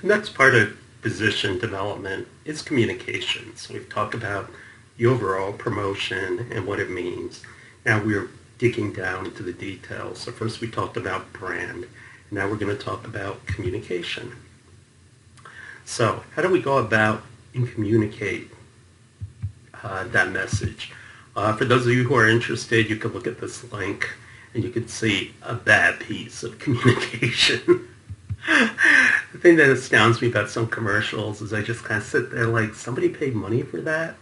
The next part of position development is communication. So we've talked about the overall promotion and what it means. Now we're digging down into the details. So first we talked about brand. Now we're going to talk about communication. So how do we go about and communicate that message? For those of you who are interested, you can look at this link and you can see a bad piece of communication. The thing that astounds me about some commercials is I just kind of sit there like, somebody paid money for that?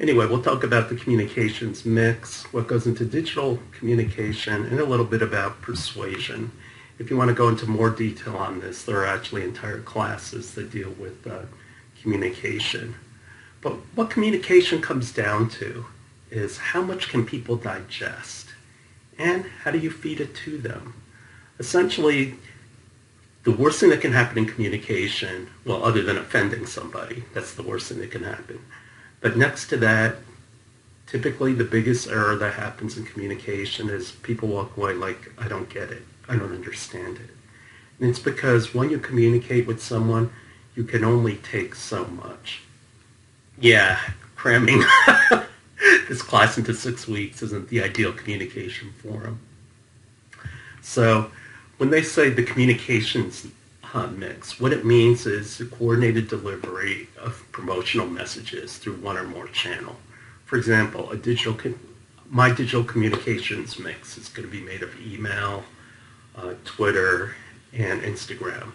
Anyway, we'll talk about the communications mix, what goes into digital communication, and a little bit about persuasion. If you want to go into more detail on this, there are actually entire classes that deal with communication. But what communication comes down to is how much can people digest, and how do you feed it to them? Essentially, the worst thing that can happen in communication, well, other than offending somebody, that's the worst thing that can happen. But next to that, typically the biggest error that happens in communication is people walk away like, I don't get it, I don't understand it. And it's because when you communicate with someone, you can only take so much. Yeah, cramming this class into 6 weeks isn't the ideal communication forum. So when they say the communications mix, what it means is the coordinated delivery of promotional messages through one or more channel. For example, my digital communications mix is going to be made of email, Twitter, and Instagram.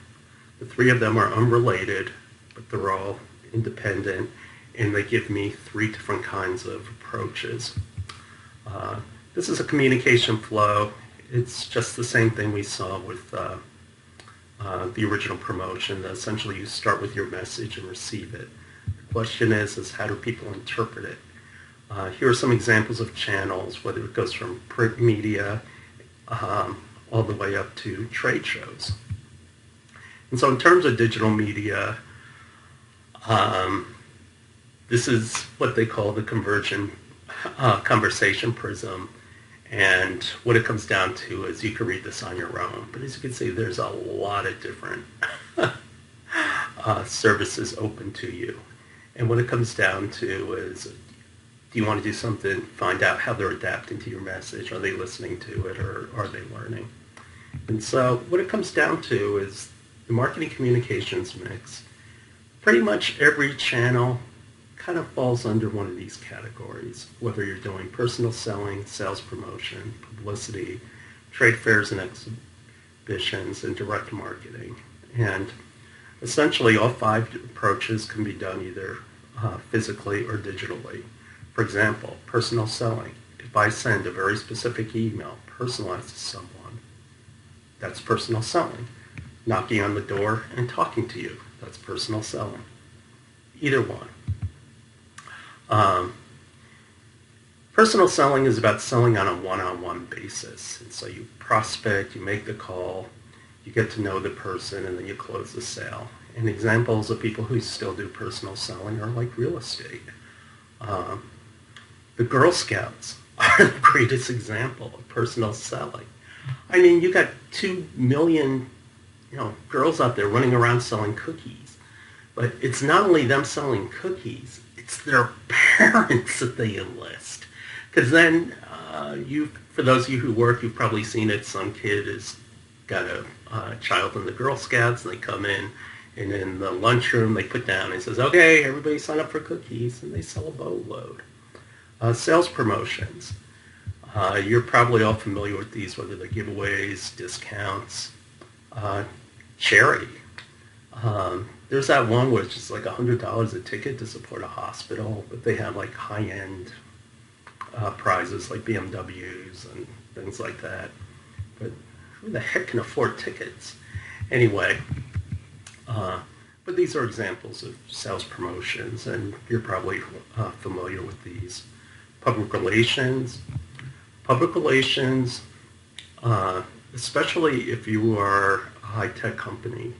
The three of them are unrelated, but they're all independent, and they give me 3 different kinds of approaches. This is a communication flow. It's just the same thing we saw with the original promotion. Essentially, you start with your message and receive it. The question is how do people interpret it? Here are some examples of channels, whether it goes from print media all the way up to trade shows. And so in terms of digital media, this is what they call the conversation prism. And what it comes down to is you can read this on your own. But as you can see, there's a lot of different services open to you. And what it comes down to is, do you want to do something, find out how they're adapting to your message? Are they listening to it, or are they learning? And so what it comes down to is the marketing communications mix. Pretty much every channel kind of falls under one of these categories, whether you're doing personal selling, sales promotion, publicity, trade fairs and exhibitions, and direct marketing. And essentially all 5 approaches can be done either physically or digitally. For example, personal selling. If I send a very specific email personalized to someone, that's personal selling. Knocking on the door and talking to you, that's personal selling. Either one. Personal selling is about selling on a one-on-one basis. And so you prospect, you make the call, you get to know the person, and then you close the sale. And examples of people who still do personal selling are like real estate. The Girl Scouts are the greatest example of personal selling. I mean, you got 2 million, girls out there running around selling cookies. But it's not only them selling cookies, it's their parents that they enlist. Because then, for those of you who work, you've probably seen it. Some kid has got a child in the Girl Scouts, and they come in, and in the lunchroom, they put down and says, okay, everybody sign up for cookies, and they sell a boatload. Sales promotions. You're probably all familiar with these, whether they're giveaways, discounts, charity. There's that one which is like $100 a ticket to support a hospital, but they have like high-end prizes like BMWs and things like that. But who the heck can afford tickets? Anyway, but these are examples of sales promotions, and you're probably familiar with these. Public relations. Public relations, especially if you are a high-tech company,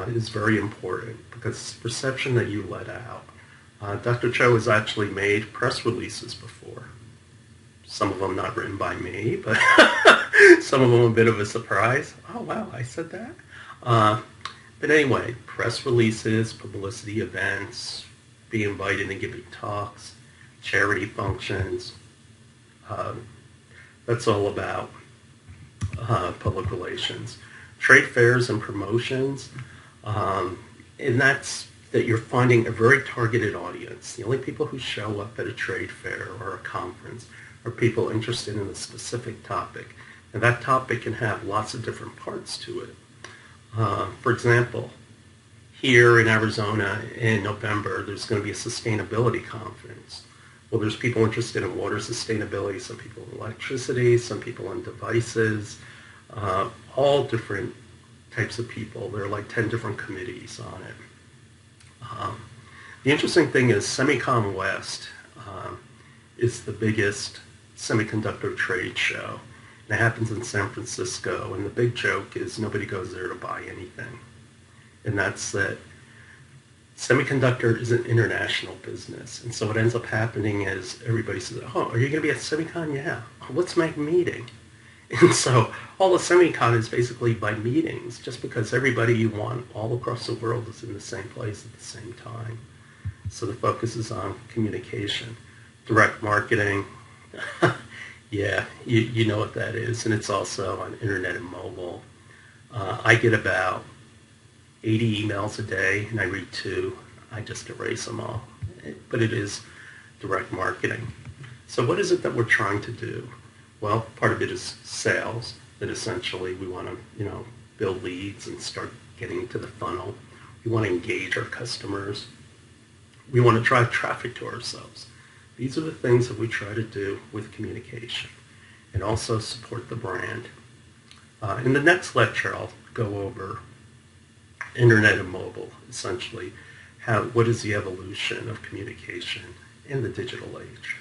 is very important because it's the perception that you let out. Dr. Cho has actually made press releases before. Some of them not written by me, but some of them a bit of a surprise. Oh, wow, I said that? But anyway, press releases, publicity events, be invited and giving talks, charity functions. That's all about public relations. Trade fairs and promotions, and that's that you're finding a very targeted audience. The only people who show up at a trade fair or a conference are people interested in a specific topic. And that topic can have lots of different parts to it. For example, here in Arizona in November, there's going to be a sustainability conference. Well, there's people interested in water sustainability, some people in electricity, some people in devices, all different types of people. There are like 10 different committees on it. The interesting thing is Semicon West is the biggest semiconductor trade show. And it happens in San Francisco, and the big joke is nobody goes there to buy anything. And that's that semiconductor is an international business. And so what ends up happening is everybody says, oh, are you going to be at Semicon? Yeah. Oh, let's make a meeting. And so all the Semicon is basically by meetings, just because everybody you want all across the world is in the same place at the same time. So the focus is on communication, direct marketing. Yeah, you know what that is. And it's also on internet and mobile. I get about 80 emails a day, and I read 2. I just erase them all. But it is direct marketing. So what is it that we're trying to do? Well, part of it is sales, that essentially we want to, build leads and start getting into the funnel. We want to engage our customers. We want to drive traffic to ourselves. These are the things that we try to do with communication and also support the brand. In the next lecture, I'll go over internet and mobile, essentially, what is the evolution of communication in the digital age.